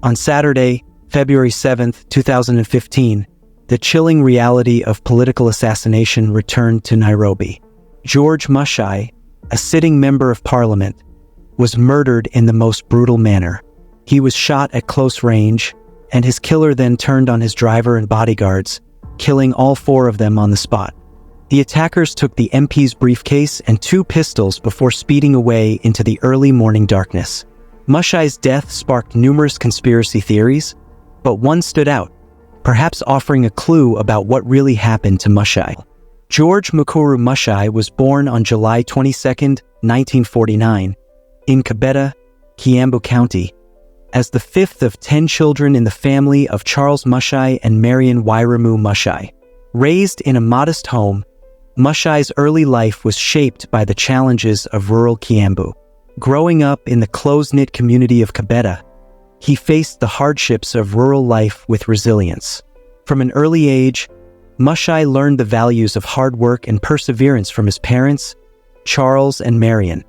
On Saturday, February 7, 2015, the chilling reality of political assassination returned to Nairobi. George Muchai, a sitting member of parliament, was murdered in the most brutal manner. He was shot at close range, and his killer then turned on his driver and bodyguards, killing all 4 of them on the spot. The attackers took the MP's briefcase and 2 pistols before speeding away into the early morning darkness. Muchai's death sparked numerous conspiracy theories, but one stood out, perhaps offering a clue about what really happened to Muchai. George Muchai was born on July 22, 1949, in Kabete, Kiambu County, as the 5th of 10 children in the family of Charles Muchai and Marion Wairimu Muchai. Raised in a modest home, Muchai's early life was shaped by the challenges of rural Kiambu. Growing up in the close-knit community of Kabete, he faced the hardships of rural life with resilience. From an early age, Muchai learned the values of hard work and perseverance from his parents, Charles and Marion,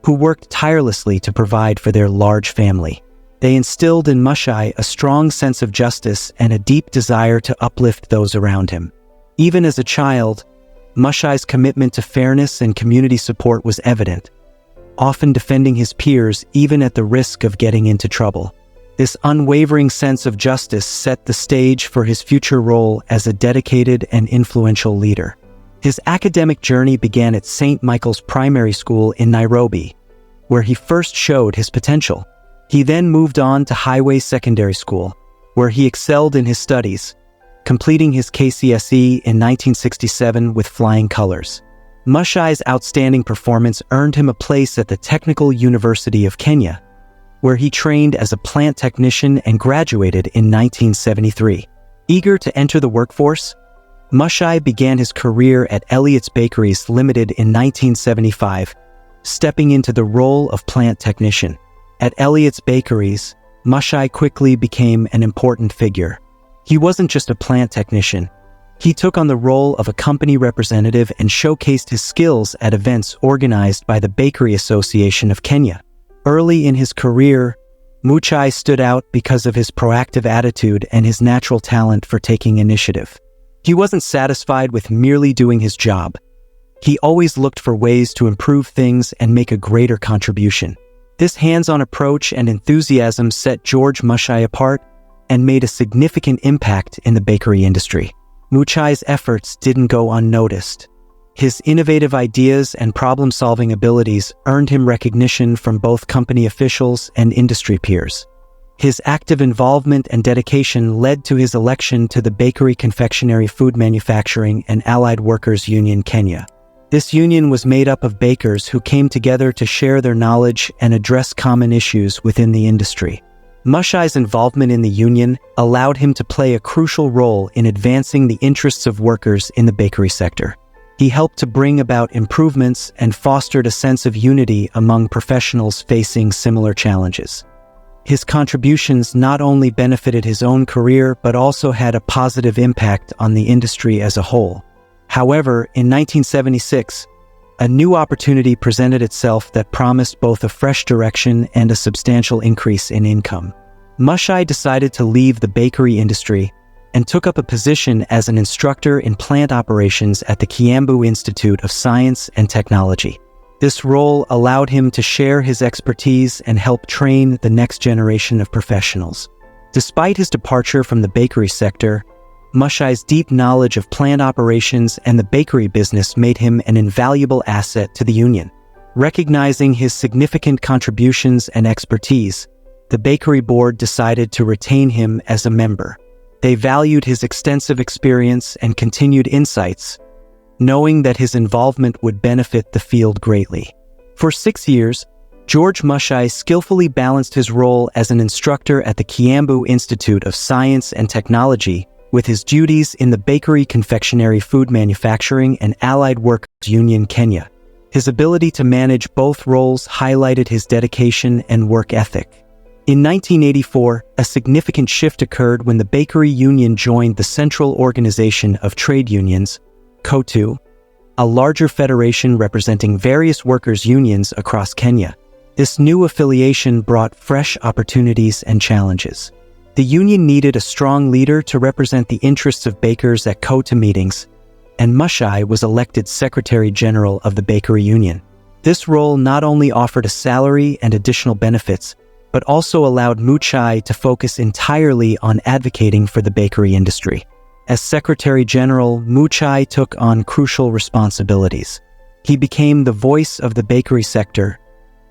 who worked tirelessly to provide for their large family. They instilled in Muchai a strong sense of justice and a deep desire to uplift those around him. Even as a child, Muchai's commitment to fairness and community support was evident, often defending his peers even at the risk of getting into trouble. This unwavering sense of justice set the stage for his future role as a dedicated and influential leader. His academic journey began at St. Michael's Primary School in Nairobi, where he first showed his potential. He then moved on to Highway Secondary School, where he excelled in his studies, completing his KCSE in 1967 with flying colors. Muchai's outstanding performance earned him a place at the Technical University of Kenya, where he trained as a plant technician and graduated in 1973. Eager to enter the workforce, Muchai began his career at Elliott's Bakeries Limited in 1975, stepping into the role of plant technician. At Elliott's Bakeries, Muchai quickly became an important figure. He wasn't just a plant technician. He took on the role of a company representative and showcased his skills at events organized by the Bakery Association of Kenya. Early in his career, Muchai stood out because of his proactive attitude and his natural talent for taking initiative. He wasn't satisfied with merely doing his job. He always looked for ways to improve things and make a greater contribution. This hands-on approach and enthusiasm set George Muchai apart and made a significant impact in the bakery industry. Muchai's efforts didn't go unnoticed. His innovative ideas and problem-solving abilities earned him recognition from both company officials and industry peers. His active involvement and dedication led to his election to the Bakery, Confectionery, Food Manufacturing and Allied Workers Union Kenya. This union was made up of bakers who came together to share their knowledge and address common issues within the industry. Muchai's involvement in the union allowed him to play a crucial role in advancing the interests of workers in the bakery sector. He helped to bring about improvements and fostered a sense of unity among professionals facing similar challenges. His contributions not only benefited his own career but also had a positive impact on the industry as a whole. However, in 1976, a new opportunity presented itself that promised both a fresh direction and a substantial increase in income. Muchai decided to leave the bakery industry and took up a position as an instructor in plant operations at the Kiambu Institute of Science and Technology. This role allowed him to share his expertise and help train the next generation of professionals. Despite his departure from the bakery sector, Muchai's deep knowledge of plant operations and the bakery business made him an invaluable asset to the union. Recognizing his significant contributions and expertise, the bakery board decided to retain him as a member. They valued his extensive experience and continued insights, knowing that his involvement would benefit the field greatly. For 6 years, George Muchai skillfully balanced his role as an instructor at the Kiambu Institute of Science and Technology with his duties in the Bakery, Confectionery, Food Manufacturing and Allied Workers Union Kenya. His ability to manage both roles highlighted his dedication and work ethic. In 1984, a significant shift occurred when the Bakery Union joined the Central Organization of Trade Unions, COTU, a larger federation representing various workers' unions across Kenya. This new affiliation brought fresh opportunities and challenges. The union needed a strong leader to represent the interests of bakers at COTU meetings, and Muchai was elected Secretary General of the Bakery Union. This role not only offered a salary and additional benefits, but also allowed Muchai to focus entirely on advocating for the bakery industry. As Secretary General, Muchai took on crucial responsibilities. He became the voice of the bakery sector,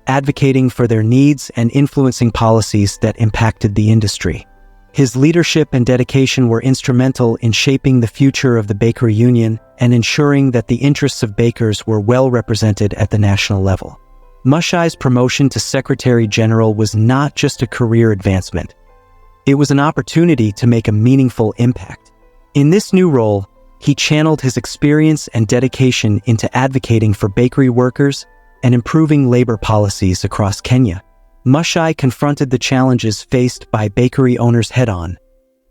advocating for their needs and influencing policies that impacted the industry. His leadership and dedication were instrumental in shaping the future of the bakery union and ensuring that the interests of bakers were well represented at the national level. Muchai's promotion to Secretary General was not just a career advancement. It was an opportunity to make a meaningful impact. In this new role, he channeled his experience and dedication into advocating for bakery workers and improving labor policies across Kenya. Muchai confronted the challenges faced by bakery owners head-on,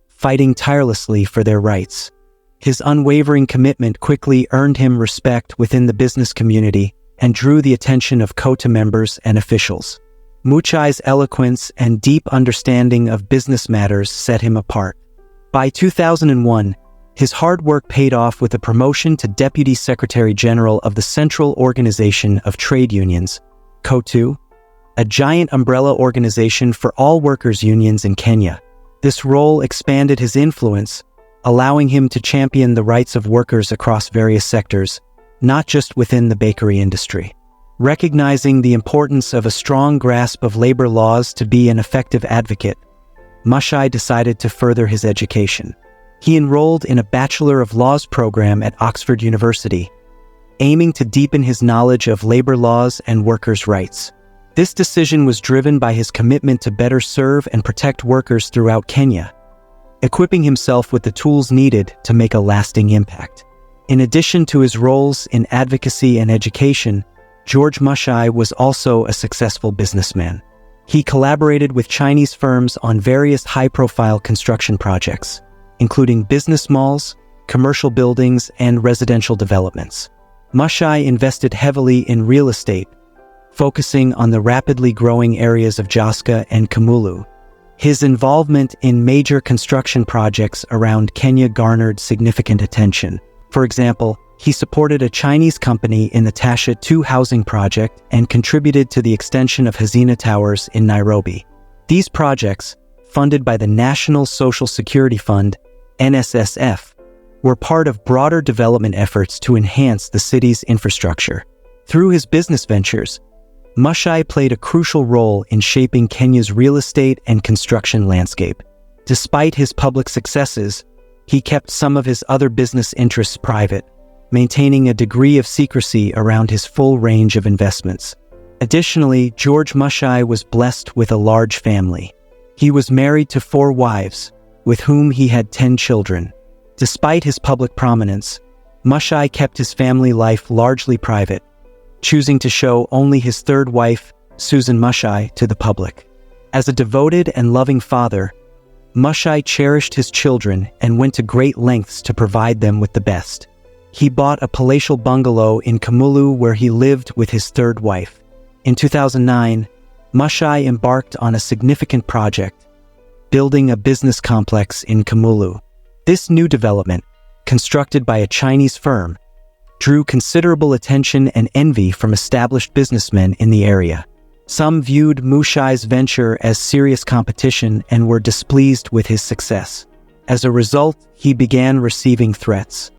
fighting tirelessly for their rights. His unwavering commitment quickly earned him respect within the business community and drew the attention of COTU members and officials. Muchai's eloquence and deep understanding of business matters set him apart. By 2001, his hard work paid off with a promotion to Deputy Secretary General of the Central Organization of Trade Unions, COTU, a giant umbrella organization for all workers' unions in Kenya. This role expanded his influence, allowing him to champion the rights of workers across various sectors, not just within the bakery industry. Recognizing the importance of a strong grasp of labor laws to be an effective advocate, Muchai decided to further his education. He enrolled in a Bachelor of Laws program at Oxford University, aiming to deepen his knowledge of labor laws and workers' rights. This decision was driven by his commitment to better serve and protect workers throughout Kenya, equipping himself with the tools needed to make a lasting impact. In addition to his roles in advocacy and education, George Muchai was also a successful businessman. He collaborated with Chinese firms on various high-profile construction projects, including business malls, commercial buildings, and residential developments. Muchai invested heavily in real estate, focusing on the rapidly growing areas of Joska and Kamulu. His involvement in major construction projects around Kenya garnered significant attention. For example, he supported a Chinese company in the Tasha 2 housing project and contributed to the extension of Hazina Towers in Nairobi. These projects, funded by the National Social Security Fund, NSSF, were part of broader development efforts to enhance the city's infrastructure. Through his business ventures, Muchai played a crucial role in shaping Kenya's real estate and construction landscape. Despite his public successes, he kept some of his other business interests private, maintaining a degree of secrecy around his full range of investments. Additionally, George Muchai was blessed with a large family. He was married to 4 wives, with whom he had 10 children. Despite his public prominence, Muchai kept his family life largely private, choosing to show only his 3rd wife, Susan Muchai, to the public. As a devoted and loving father, Muchai cherished his children and went to great lengths to provide them with the best. He bought a palatial bungalow in Kamulu where he lived with his 3rd wife. In 2009, Muchai embarked on a significant project, building a business complex in Kamulu. This new development, constructed by a Chinese firm, drew considerable attention and envy from established businessmen in the area. Some viewed Muchai's venture as serious competition and were displeased with his success. As a result, he began receiving threats.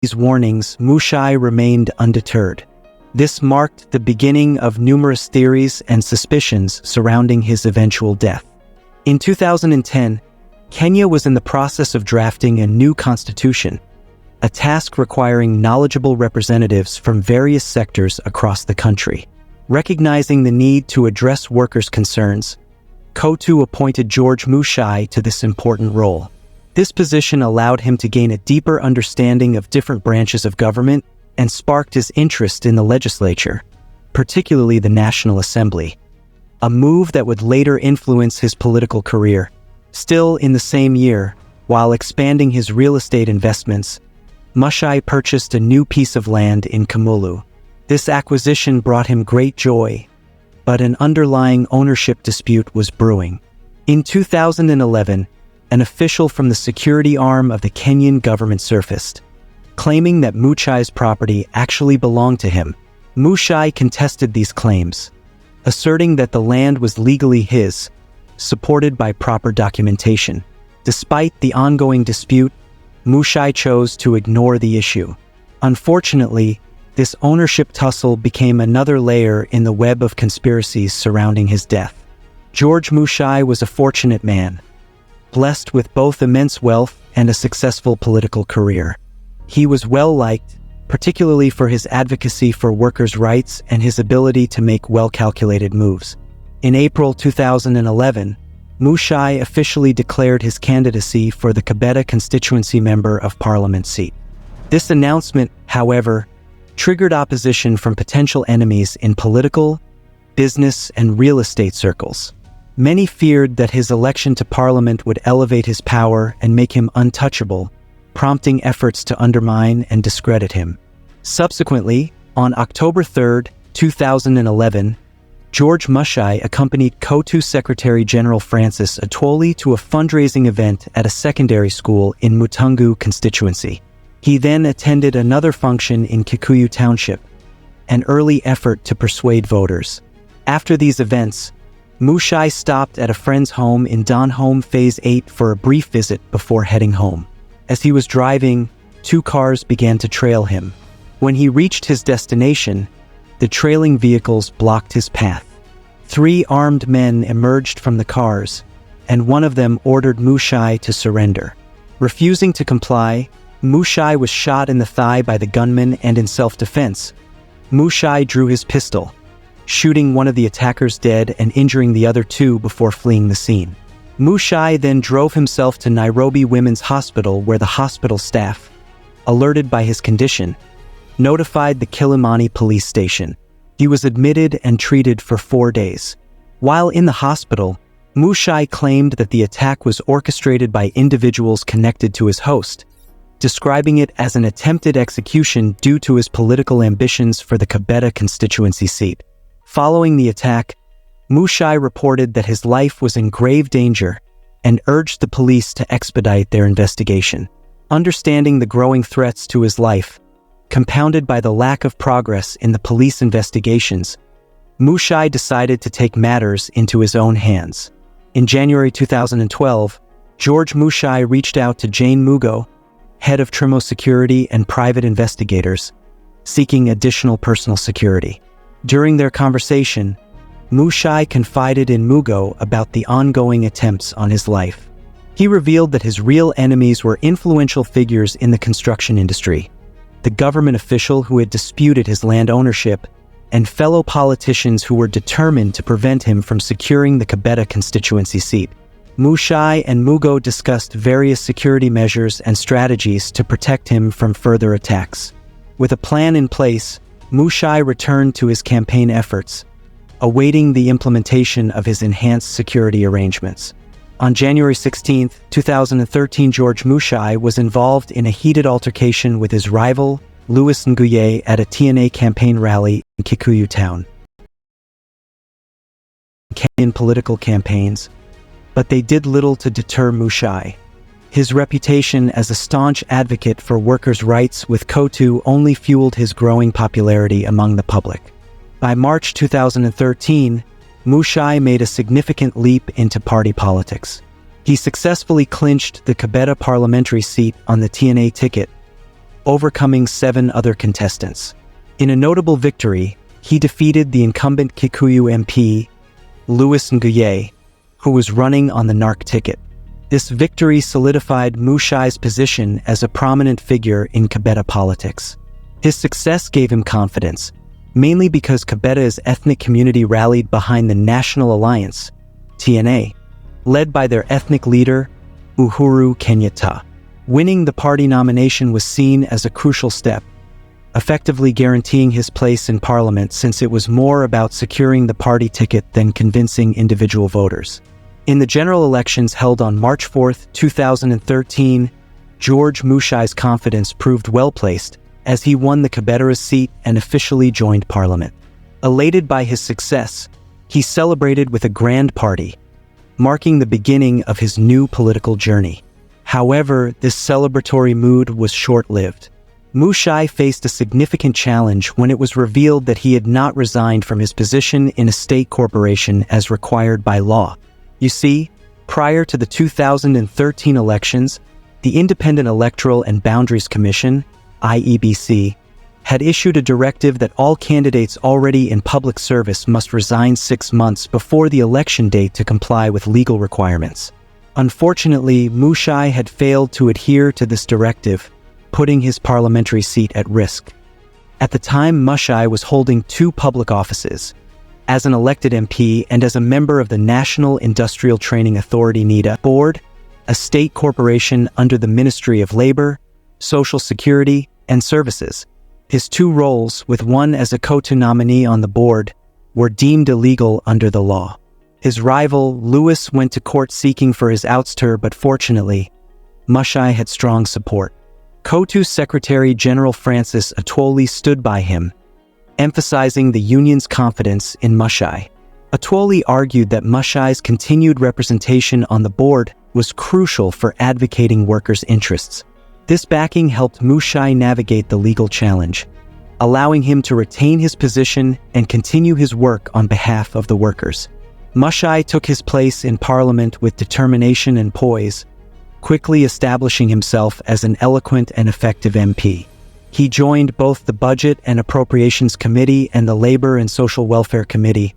These warnings, Muchai remained undeterred. This marked the beginning of numerous theories and suspicions surrounding his eventual death. In 2010, Kenya was in the process of drafting a new constitution, a task requiring knowledgeable representatives from various sectors across the country. Recognizing the need to address workers' concerns, COTU appointed George Muchai to this important role. This position allowed him to gain a deeper understanding of different branches of government and sparked his interest in the legislature, particularly the National Assembly, a move that would later influence his political career. Still in the same year, while expanding his real estate investments, Muchai purchased a new piece of land in Kamulu. This acquisition brought him great joy, but an underlying ownership dispute was brewing. In 2011, an official from the security arm of the Kenyan government surfaced, claiming that Muchai's property actually belonged to him. Muchai contested these claims, asserting that the land was legally his, supported by proper documentation. Despite the ongoing dispute, Muchai chose to ignore the issue. Unfortunately, this ownership tussle became another layer in the web of conspiracies surrounding his death. George Muchai was a fortunate man, blessed with both immense wealth and a successful political career. He was well-liked, particularly for his advocacy for workers' rights and his ability to make well-calculated moves. In April 2011, Muchai officially declared his candidacy for the Kabete constituency member of Parliament seat. This announcement, however, triggered opposition from potential enemies in political, business, and real estate circles. Many feared that his election to Parliament would elevate his power and make him untouchable, prompting efforts to undermine and discredit him. Subsequently, on October 3, 2011, George Muchai accompanied COTU Secretary General Francis Atwoli to a fundraising event at a secondary school in Mutungu constituency. He then attended another function in Kikuyu Township, an early effort to persuade voters. After these events, Muchai stopped at a friend's home in Donholm Phase 8 for a brief visit before heading home. As he was driving, two cars began to trail him. When he reached his destination, the trailing vehicles blocked his path. 3 armed men emerged from the cars, and one of them ordered Muchai to surrender. Refusing to comply, Muchai was shot in the thigh by the gunman, and in self-defense, Muchai drew his pistol, shooting one of the attackers dead and injuring the other 2 before fleeing the scene. Muchai then drove himself to Nairobi Women's Hospital, where the hospital staff, alerted by his condition, notified the Kilimani police station. He was admitted and treated for 4 days. While in the hospital, Muchai claimed that the attack was orchestrated by individuals connected to his host, describing it as an attempted execution due to his political ambitions for the Kabete constituency seat. Following the attack, Muchai reported that his life was in grave danger and urged the police to expedite their investigation. Understanding the growing threats to his life, compounded by the lack of progress in the police investigations, Muchai decided to take matters into his own hands. In January 2012, George Muchai reached out to Jane Mugo, head of Trimo Security and private investigators, seeking additional personal security. During their conversation, Muchai confided in Mugo about the ongoing attempts on his life. He revealed that his real enemies were influential figures in the construction industry, the government official who had disputed his land ownership, and fellow politicians who were determined to prevent him from securing the Kabete constituency seat. Muchai and Mugo discussed various security measures and strategies to protect him from further attacks. With a plan in place, Muchai returned to his campaign efforts, awaiting the implementation of his enhanced security arrangements. On January 16, 2013, George Muchai was involved in a heated altercation with his rival, Louis Nguyai, at a TNA campaign rally in Kikuyu Town. Kenyan political campaigns, but they did little to deter Muchai. His reputation as a staunch advocate for workers' rights with COTU only fueled his growing popularity among the public. By March 2013, Muchai made a significant leap into party politics. He successfully clinched the Kabete Parliamentary seat on the TNA ticket, overcoming 7 other contestants. In a notable victory, he defeated the incumbent Kikuyu MP, Louis Nguyai, who was running on the NARC ticket. This victory solidified Muchai's position as a prominent figure in Kabete politics. His success gave him confidence, mainly because Kabete's ethnic community rallied behind the National Alliance, TNA, led by their ethnic leader, Uhuru Kenyatta. Winning the party nomination was seen as a crucial step, effectively guaranteeing his place in Parliament, since it was more about securing the party ticket than convincing individual voters. In the general elections held on March 4, 2013, George Muchai's confidence proved well-placed as he won the Kabete seat and officially joined Parliament. Elated by his success, He celebrated with a grand party, marking the beginning of his new political journey. However, this celebratory mood was short-lived. Muchai faced a significant challenge when it was revealed that he had not resigned from his position in a state corporation as required by law. You see, prior to the 2013 elections, the Independent Electoral and Boundaries Commission, IEBC, had issued a directive that all candidates already in public service must resign 6 months before the election date to comply with legal requirements. Unfortunately, Muchai had failed to adhere to this directive, putting his parliamentary seat at risk. At the time, Muchai was holding 2 public offices, as an elected MP and as a member of the National Industrial Training Authority (NITA) board, a state corporation under the Ministry of Labor, Social Security, and Services. His 2 roles, with one as a COTU nominee on the board, were deemed illegal under the law. His rival, Lewis, went to court seeking for his ouster, but fortunately, Muchai had strong support. COTU Secretary General Francis Atwoli stood by him, emphasizing the union's confidence in Muchai. Atwoli argued that Muchai's continued representation on the board was crucial for advocating workers' interests. This backing helped Muchai navigate the legal challenge, allowing him to retain his position and continue his work on behalf of the workers. Muchai took his place in Parliament with determination and poise, quickly establishing himself as an eloquent and effective MP. He joined both the Budget and Appropriations Committee and the Labor and Social Welfare Committee,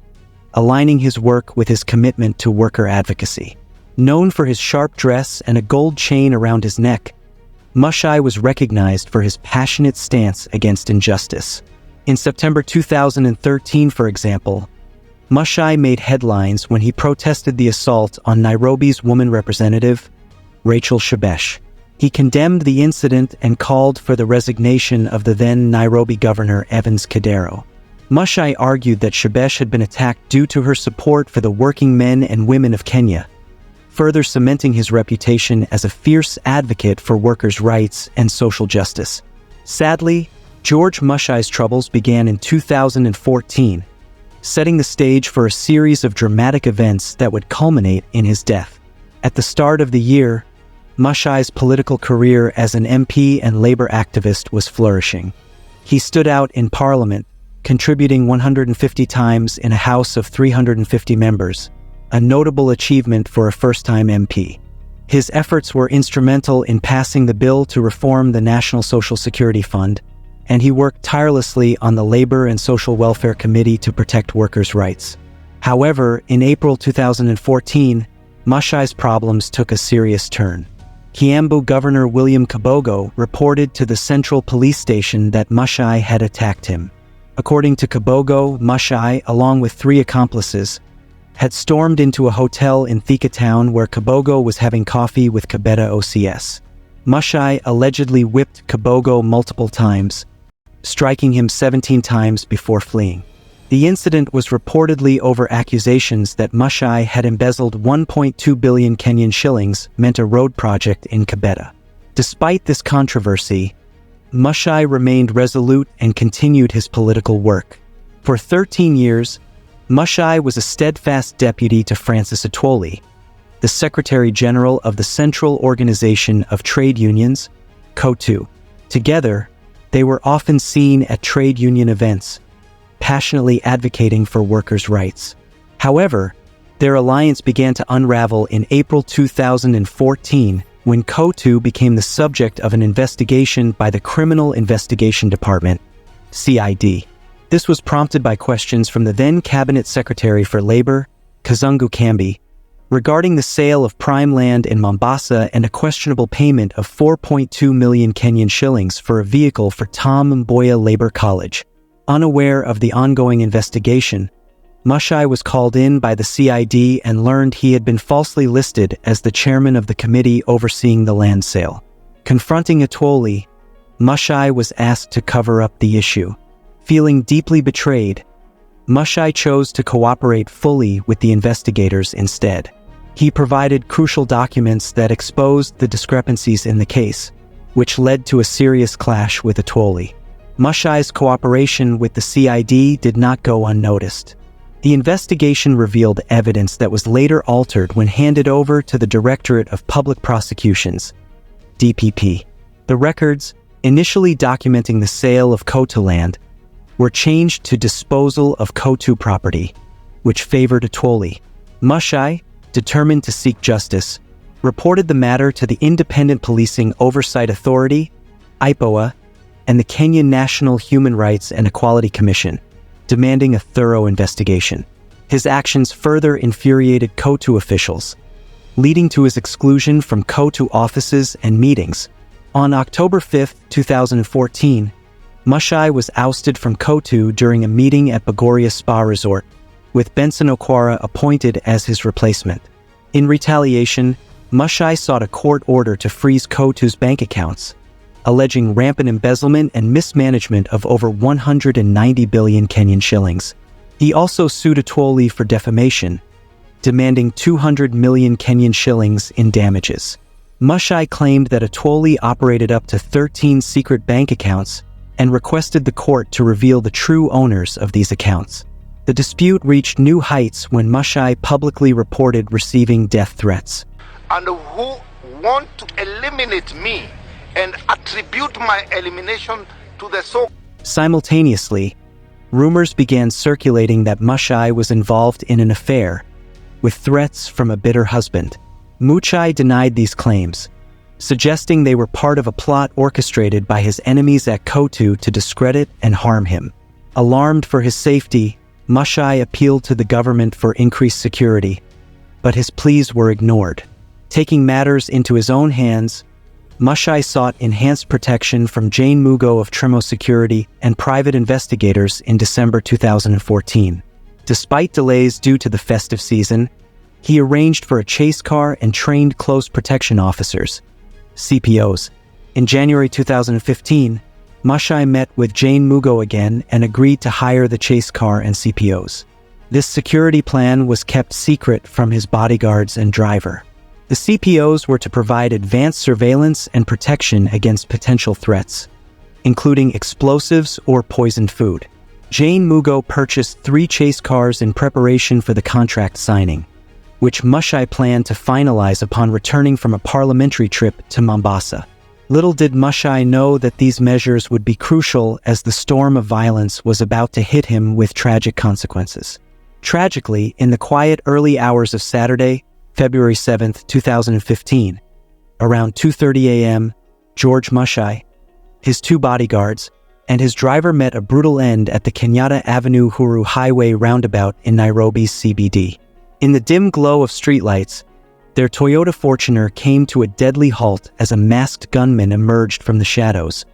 aligning his work with his commitment to worker advocacy. Known for his sharp dress and a gold chain around his neck, Muchai was recognized for his passionate stance against injustice. In September 2013, for example, Muchai made headlines when he protested the assault on Nairobi's woman representative, Rachel Shebesh. He condemned the incident and called for the resignation of the then Nairobi governor Evans Kidero. Muchai argued that Shebesh had been attacked due to her support for the working men and women of Kenya, further cementing his reputation as a fierce advocate for workers' rights and social justice. Sadly, George Muchai's troubles began in 2014, setting the stage for a series of dramatic events that would culminate in his death. At the start of the year, Muchai's political career as an MP and labor activist was flourishing. He stood out in Parliament, contributing 150 times in a House of 350 members, a notable achievement for a first-time MP. His efforts were instrumental in passing the bill to reform the National Social Security Fund, and he worked tirelessly on the Labor and Social Welfare Committee to protect workers' rights. However, in April 2014, Muchai's problems took a serious turn. Kiambu Governor William Kabogo reported to the Central Police Station that Muchai had attacked him. According to Kabogo, Muchai, along with 3 accomplices, had stormed into a hotel in Thika Town where Kabogo was having coffee with Kabete OCS. Muchai allegedly whipped Kabogo multiple times, striking him 17 times before fleeing. The incident was reportedly over accusations that Muchai had embezzled 1.2 billion Kenyan shillings meant a road project in Kabete. Despite this controversy, Muchai remained resolute and continued his political work. For 13 years, Muchai was a steadfast deputy to Francis Atwoli, the Secretary General of the Central Organization of Trade Unions, COTU. Together, they were often seen at trade union events, passionately advocating for workers' rights. However, their alliance began to unravel in April 2014 when COTU became the subject of an investigation by the Criminal Investigation Department, CID. This was prompted by questions from the then Cabinet Secretary for Labor, Kazungu Kambi, regarding the sale of prime land in Mombasa and a questionable payment of 4.2 million Kenyan shillings for a vehicle for Tom Mboya Labor College. Unaware of the ongoing investigation, Muchai was called in by the CID and learned he had been falsely listed as the chairman of the committee overseeing the land sale. Confronting Atwoli, Muchai was asked to cover up the issue. Feeling deeply betrayed, Muchai chose to cooperate fully with the investigators instead. He provided crucial documents that exposed the discrepancies in the case, which led to a serious clash with Atwoli. Muchai's cooperation with the CID did not go unnoticed. The investigation revealed evidence that was later altered when handed over to the Directorate of Public Prosecutions, DPP. The records, initially documenting the sale of COTU land, were changed to disposal of COTU property, which favored Atwoli. Muchai, determined to seek justice, reported the matter to the Independent Policing Oversight Authority, IPOA, and the Kenyan National Human Rights and Equality Commission, demanding a thorough investigation. His actions further infuriated COTU officials, leading to his exclusion from COTU offices and meetings. On October 5, 2014, Muchai was ousted from COTU during a meeting at Bogoria Spa Resort, with Benson Okwara appointed as his replacement. In retaliation, Muchai sought a court order to freeze COTU's bank accounts, alleging rampant embezzlement and mismanagement of over 190 billion Kenyan shillings. He also sued Atwoli for defamation, demanding 200 million Kenyan shillings in damages. Muchai claimed that Atwoli operated up to 13 secret bank accounts and requested the court to reveal the true owners of these accounts. The dispute reached new heights when Muchai publicly reported receiving death threats. And who want to eliminate me and attribute my elimination to the so. Simultaneously, rumors began circulating that Muchai was involved in an affair, with threats from a bitter husband. Muchai denied these claims, suggesting they were part of a plot orchestrated by his enemies at COTU to discredit and harm him. Alarmed for his safety, Muchai appealed to the government for increased security, but his pleas were ignored. Taking matters into his own hands, Muchai sought enhanced protection from Jane Mugo of Tremo Security and private investigators in December 2014. Despite delays due to the festive season, he arranged for a chase car and trained close protection officers, CPOs. In January 2015, Muchai met with Jane Mugo again and agreed to hire the chase car and CPOs. This security plan was kept secret from his bodyguards and driver. The CPOs were to provide advanced surveillance and protection against potential threats, including explosives or poisoned food. Jane Mugo purchased 3 chase cars in preparation for the contract signing, which Muchai planned to finalize upon returning from a parliamentary trip to Mombasa. Little did Muchai know that these measures would be crucial as the storm of violence was about to hit him with tragic consequences. Tragically, in the quiet early hours of Saturday, February 7, 2015, around 2:30 a.m., George Muchai, his 2 bodyguards, and his driver met a brutal end at the Kenyatta Avenue Huru Highway roundabout in Nairobi's CBD. In the dim glow of streetlights, their Toyota Fortuner came to a deadly halt as a masked gunman emerged from the shadows,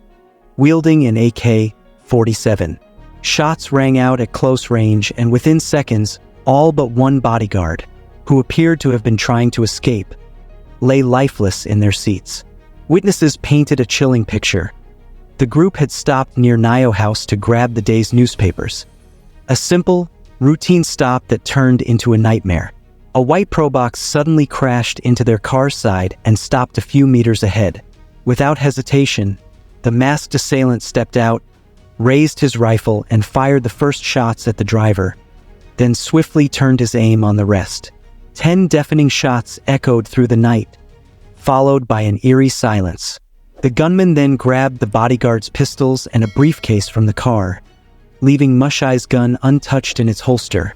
wielding an AK-47. Shots rang out at close range, and within seconds, all but one bodyguard, who appeared to have been trying to escape, lay lifeless in their seats. Witnesses painted a chilling picture. The group had stopped near Nyayo House to grab the day's newspapers. A simple, routine stop that turned into a nightmare. A white Probox suddenly crashed into their car's side and stopped a few meters ahead. Without hesitation, the masked assailant stepped out, raised his rifle, and fired the first shots at the driver, then swiftly turned his aim on the rest. 10 deafening shots echoed through the night, followed by an eerie silence. The gunman then grabbed the bodyguard's pistols and a briefcase from the car, leaving Muchai's gun untouched in its holster,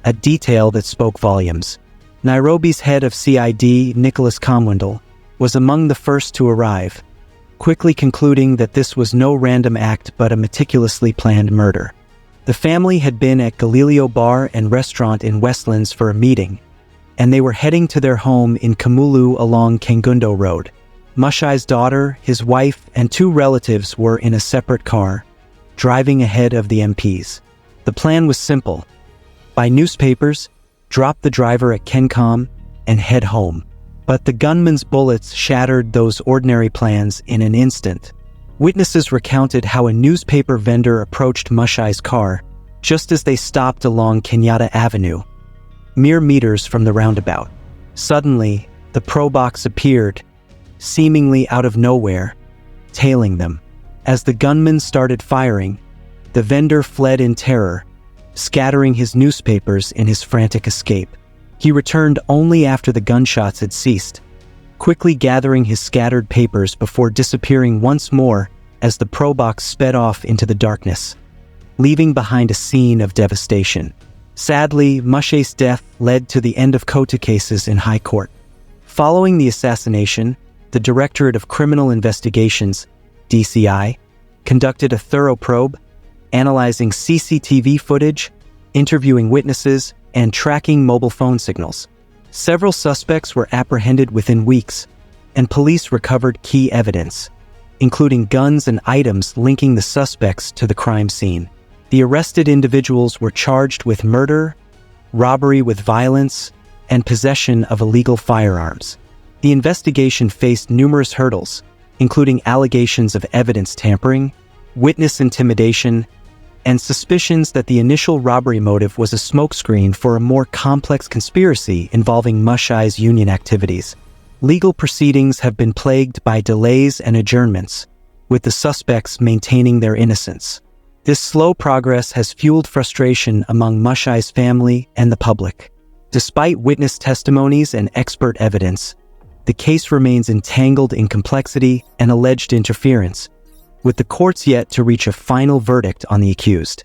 a detail that spoke volumes. Nairobi's head of CID, Nicholas Kamwindle, was among the first to arrive, quickly concluding that this was no random act but a meticulously planned murder. The family had been at Galileo Bar and Restaurant in Westlands for a meeting, and they were heading to their home in Kamulu along Kangundo Road. Muchai's daughter, his wife, and 2 relatives were in a separate car, driving ahead of the MPs. The plan was simple: buy newspapers, drop the driver at Kencom, and head home. But the gunman's bullets shattered those ordinary plans in an instant. Witnesses recounted how a newspaper vendor approached Muchai's car just as they stopped along Kenyatta Avenue, mere meters from the roundabout. Suddenly, the Probox appeared, seemingly out of nowhere, tailing them. As the gunman started firing, the vendor fled in terror, scattering his newspapers in his frantic escape. He returned only after the gunshots had ceased, quickly gathering his scattered papers before disappearing once more as the probox sped off into the darkness, leaving behind a scene of devastation. Sadly, Muchai's death led to the end of COTU cases in High Court. Following the assassination, the Directorate of Criminal Investigations, DCI, conducted a thorough probe, analyzing CCTV footage, interviewing witnesses, and tracking mobile phone signals. Several suspects were apprehended within weeks, and police recovered key evidence, including guns and items linking the suspects to the crime scene. The arrested individuals were charged with murder, robbery with violence, and possession of illegal firearms. The investigation faced numerous hurdles, including allegations of evidence tampering, witness intimidation, and suspicions that the initial robbery motive was a smokescreen for a more complex conspiracy involving Muchai's union activities. Legal proceedings have been plagued by delays and adjournments, with the suspects maintaining their innocence. This slow progress has fueled frustration among Muchai's family and the public. Despite witness testimonies and expert evidence, the case remains entangled in complexity and alleged interference, with the courts yet to reach a final verdict on the accused.